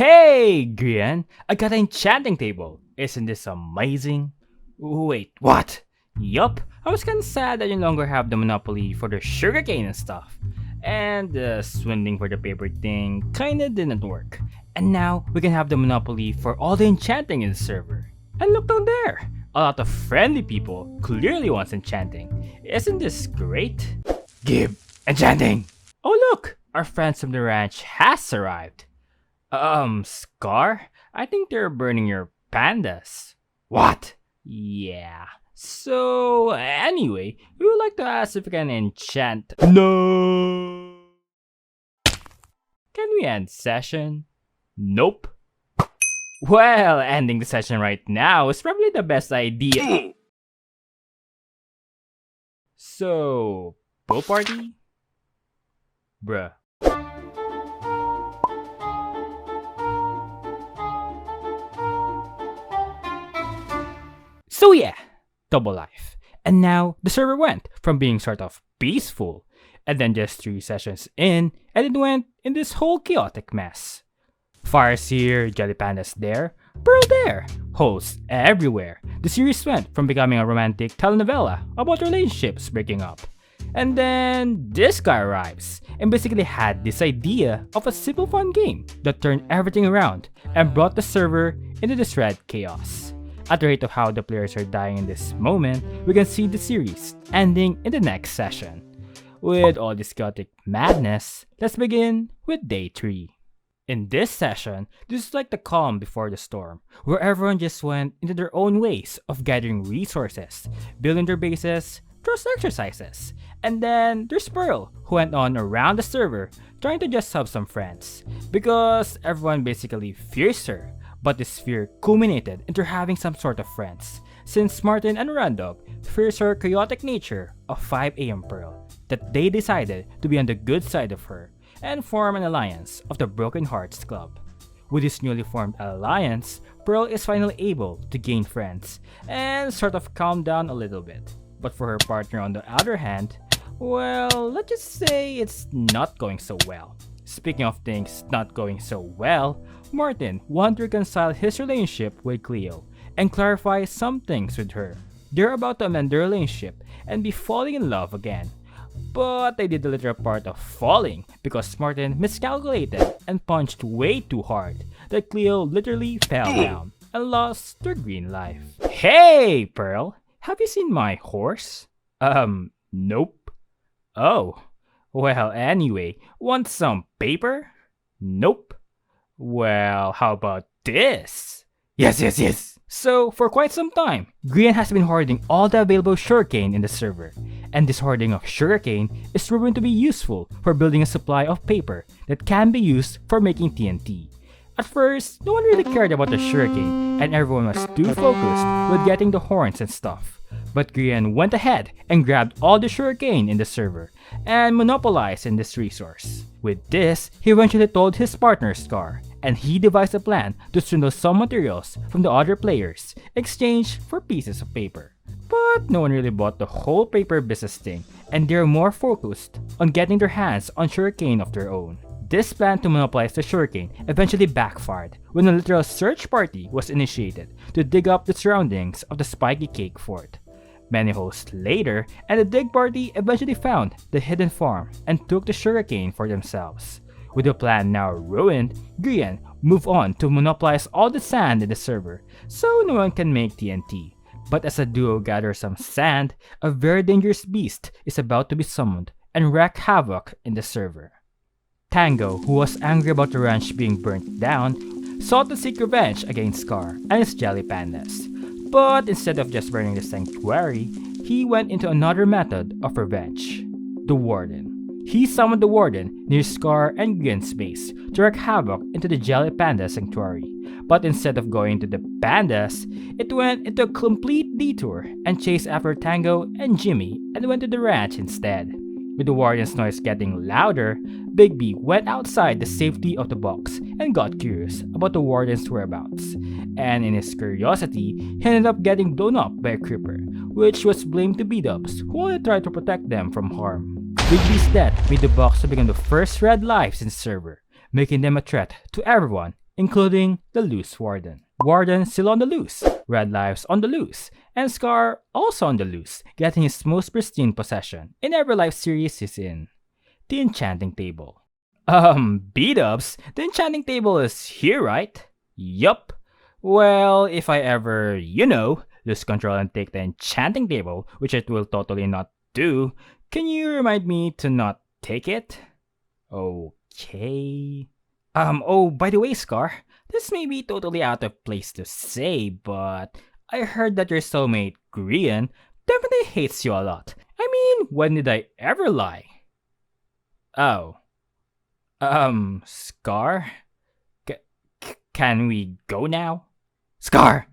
Hey, Grian! I got an enchanting table. Isn't this amazing? Wait, what? Yup, I was kinda sad that I no longer have the monopoly for the sugarcane and stuff. And the swindling for the paper thing kinda didn't work. And now we can have the monopoly for all the enchanting in the server. And look down there! A lot of friendly people clearly wants enchanting. Isn't this great? Give enchanting! Oh look! Our friends from the ranch has arrived. Scar? I think they're burning your pandas. What? Yeah. So, anyway, we would like to ask if we can enchant. No! Can we end session? Nope. Well, ending the session right now is probably the best idea. So, pool party? Bruh. So yeah, Double Life. And now, the server went from being sort of peaceful, and then just 3 sessions in, and it went in this whole chaotic mess. Fires here, Jelly Pandas there, Pearl there, hosts everywhere. The series went from becoming a romantic telenovela about relationships breaking up. And then this guy arrives and basically had this idea of a simple fun game that turned everything around and brought the server into this red chaos. At the rate of how the players are dying in this moment, we can see the series ending in the next session. With all this chaotic madness, let's begin with day 3. In this session, this is like the calm before the storm, where everyone just went into their own ways of gathering resources, building their bases, trust exercises. And then there's Pearl, who went on around the server trying to just have some friends, because everyone basically fears her. But this fear culminated into having some sort of friends, since Martin and Randog fears her chaotic nature of 5 AM Pearl, that they decided to be on the good side of her and form an alliance of the Broken Hearts Club. With this newly formed alliance, Pearl is finally able to gain friends and sort of calm down a little bit. But for her partner on the other hand, well, let's just say it's not going so well. Speaking of things not going so well, Martin wanted to reconcile his relationship with Cleo and clarify some things with her. They're about to amend their relationship and be falling in love again. But they did the literal part of falling because Martin miscalculated and punched way too hard that Cleo literally fell down and lost their green life. Hey, Pearl! Have you seen my horse? Nope. Oh. Well, anyway, want some paper? Nope. Well, how about this? Yes. So, for quite some time, Grian has been hoarding all the available sugarcane in the server. And this hoarding of sugarcane is proven to be useful for building a supply of paper that can be used for making TNT. At first, no one really cared about the sugarcane and everyone was too focused with getting the horns and stuff. But Grian went ahead and grabbed all the sugarcane in the server and monopolized in this resource. With this, he eventually told his partner Scar, and he devised a plan to swindle some materials from the other players in exchange for pieces of paper. But no one really bought the whole paper business thing, and they're more focused on getting their hands on sugarcane of their own. This plan to monopolize the sugarcane eventually backfired when a literal search party was initiated to dig up the surroundings of the Spiky Cake Fort. Many hosts later, and the dig party eventually found the hidden farm and took the sugarcane for themselves. With the plan now ruined, Grian moved on to monopolize all the sand in the server, so no one can make TNT. But as the duo gathers some sand, a very dangerous beast is about to be summoned and wreak havoc in the server. Tango, who was angry about the ranch being burnt down, sought to seek revenge against Scar and his Jelly Pandas. But instead of just burning the sanctuary, he went into another method of revenge: the Warden. He summoned the Warden near Scar and Grian's base to wreak havoc into the Jelly Panda sanctuary. But instead of going to the pandas, it went into a complete detour and chased after Tango and Jimmy and went to the ranch instead. With the Warden's noise getting louder, Big B went outside the safety of the box and got curious about the Warden's whereabouts. And in his curiosity, he ended up getting blown up by a creeper, which was blamed to B-Dubs, who only tried to protect them from harm. Big B's death made the box to become the first red lives in the server, making them a threat to everyone including the loose Warden. Warden still on the loose, Red Lives on the loose, and Scar also on the loose, getting his most pristine possession in every life series he's in, the Enchanting Table. B-dubs, the Enchanting Table is here, right? Yup. Well, if I ever, lose control and take the Enchanting Table, which it will totally not do, can you remind me to not take it? Okay. Oh, by the way, Scar, this may be totally out of place to say, but I heard that your soulmate, Grian, definitely hates you a lot. I mean, when did I ever lie? Oh. Scar? Can we go now? Scar!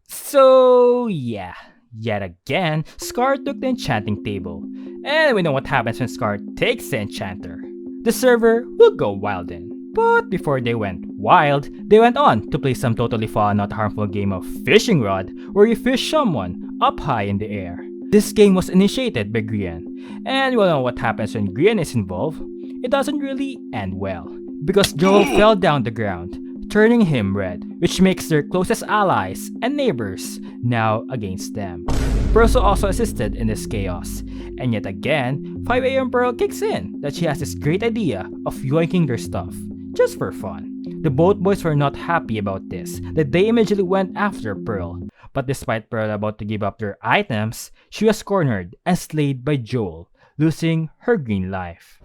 So, yeah. Yet again, Scar took the Enchanting Table. And we know what happens when Scar takes the Enchanter. The server will go wild in. But before they went wild, they went on to play some totally fun, not harmful game of Fishing Rod, where you fish someone up high in the air. This game was initiated by Grian, and you all know what happens when Grian is involved. It doesn't really end well, because Joel fell down the ground, turning him red, which makes their closest allies and neighbors now against them. Pearl also assisted in this chaos, and yet again, 5am Pearl kicks in that she has this great idea of yoinking their stuff, just for fun. The both boys were not happy about this, that they immediately went after Pearl, but despite Pearl about to give up their items, she was cornered and slayed by Joel, losing her green life.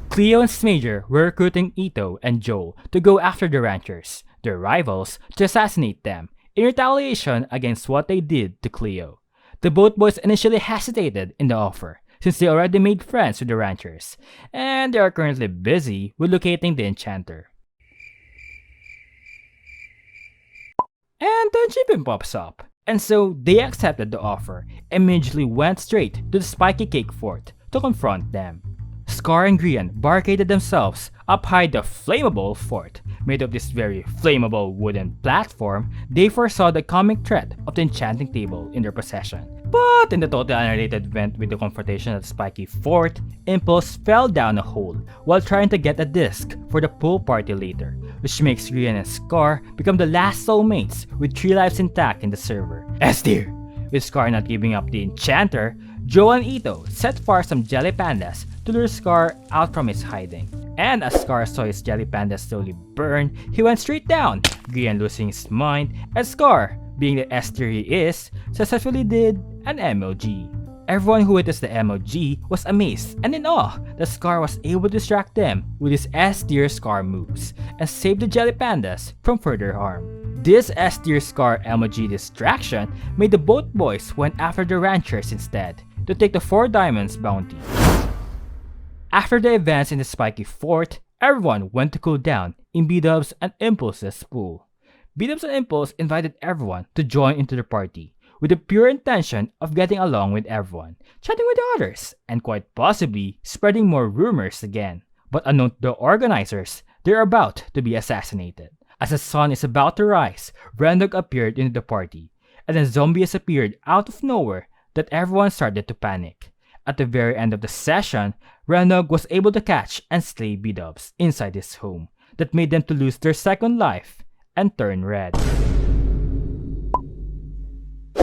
Cleo and Smager were recruiting Ito and Joel to go after the ranchers, their rivals, to assassinate them, in retaliation against what they did to Cleo. The both boys initially hesitated in the offer, since they already made friends with the ranchers, and they are currently busy with locating the enchanter. And then Chippin pops up, and so they accepted the offer, and immediately went straight to the Spiky Cake Fort to confront them. Scar and Grian barricaded themselves up high the flammable fort. Made of this very flammable wooden platform, they foresaw the coming threat of the Enchanting Table in their possession. But in the totally unrelated event with the confrontation at the Spiky Fort, Impulse fell down a hole while trying to get a disc for the pool party later, which makes Grian and Scar become the last soulmates with 3 lives intact in the server. S tier! With Scar not giving up the Enchanter, Joe and Ito set fire some jelly pandas to lure Scar out from his hiding. And as Scar saw his jelly pandas slowly burn, he went straight down, Grian losing his mind, and Scar, being the S tier he is, successfully did an MLG. Everyone who witnessed the MLG was amazed and in awe that Scar was able to distract them with his S tier Scar moves and save the jelly pandas from further harm. This S tier Scar MLG distraction made the both boys went after the ranchers instead to take the 4 diamonds bounty. After the events in the Spiky Fort, everyone went to cool down in B-Dubs and Impulse's pool. B-Dubs and Impulse invited everyone to join into the party, with the pure intention of getting along with everyone, chatting with others, and quite possibly spreading more rumors again. But unknown to the organizers, they're about to be assassinated. As the sun is about to rise, Rendog appeared into the party, and then zombies appeared out of nowhere that everyone started to panic. At the very end of the session, Rendog was able to catch and slay B-Dubs inside his home, that made them to lose their second life and turn red.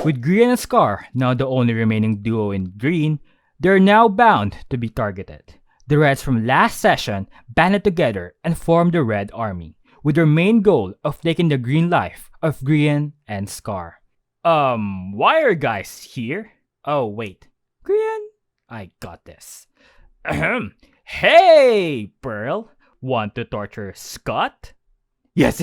With Grian and Scar now the only remaining duo in green, they are now bound to be targeted. The Reds from last session banded together and formed the Red Army, with their main goal of taking the green life of Grian and Scar. Why are you guys here? Oh wait, Grian? I got this. Ahem. Hey, Pearl! Want to torture Scott? Yes.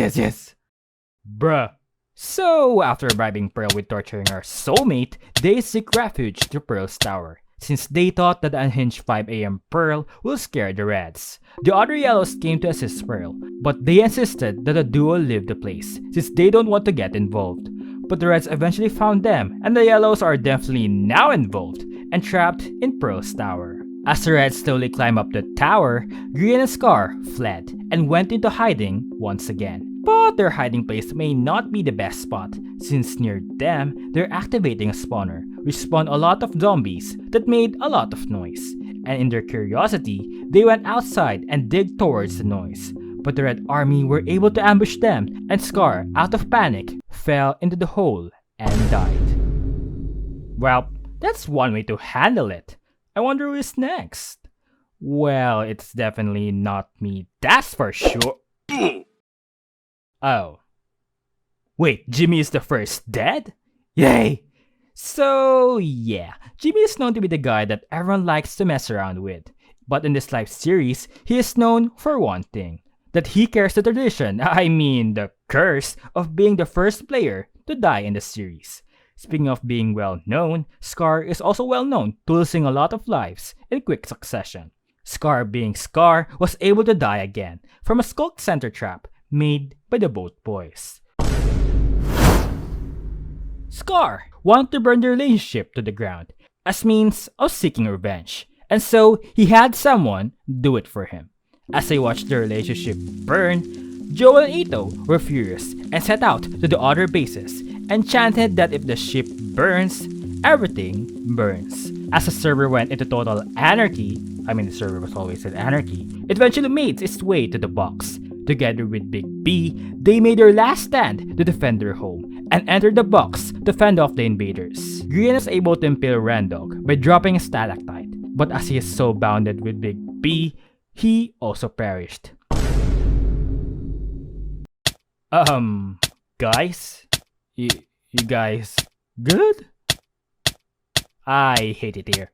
Bruh. So, after bribing Pearl with torturing our soulmate, they seek refuge to Pearl's tower, since they thought that the unhinged 5am Pearl will scare the Reds. The other Yellows came to assist Pearl, but they insisted that the duo leave the place, since they don't want to get involved. But the Reds eventually found them, and the Yellows are definitely now involved and trapped in Pearl's tower. As the Reds slowly climb up the tower, Grian and Scar fled and went into hiding once again. But their hiding place may not be the best spot, since near them, they're activating a spawner, which spawned a lot of zombies that made a lot of noise. And in their curiosity, they went outside and dig towards the noise. but the Red Army were able to ambush them, and Scar, out of panic, fell into the hole and died. Well, that's one way to handle it. I wonder who is next. Well, it's definitely not me, that's for sure. Oh. Wait, Jimmy is the first dead? Yay! So, yeah, Jimmy is known to be the guy that everyone likes to mess around with. But in this life series, he is known for one thing. That he carries the tradition, the curse, of being the first player to die in the series. Speaking of being well known, Scar is also well known to losing a lot of lives in quick succession. Scar being Scar was able to die again from a Skulk Center trap made by the both boys. Scar wanted to burn the relationship to the ground as means of seeking revenge, and so he had someone do it for him. As they watched the relationship burn, Joel and Ito were furious and set out to the other bases and chanted that if the ship burns, everything burns. As the server went into total anarchy, the server was always in anarchy, it eventually made its way to the box. Together with Big B, they made their last stand to defend their home and entered the box to fend off the invaders. Grian is able to impale Randog by dropping a stalactite, but as he is so bounded with Big B, he also perished. Guys? You guys good? I hate it here.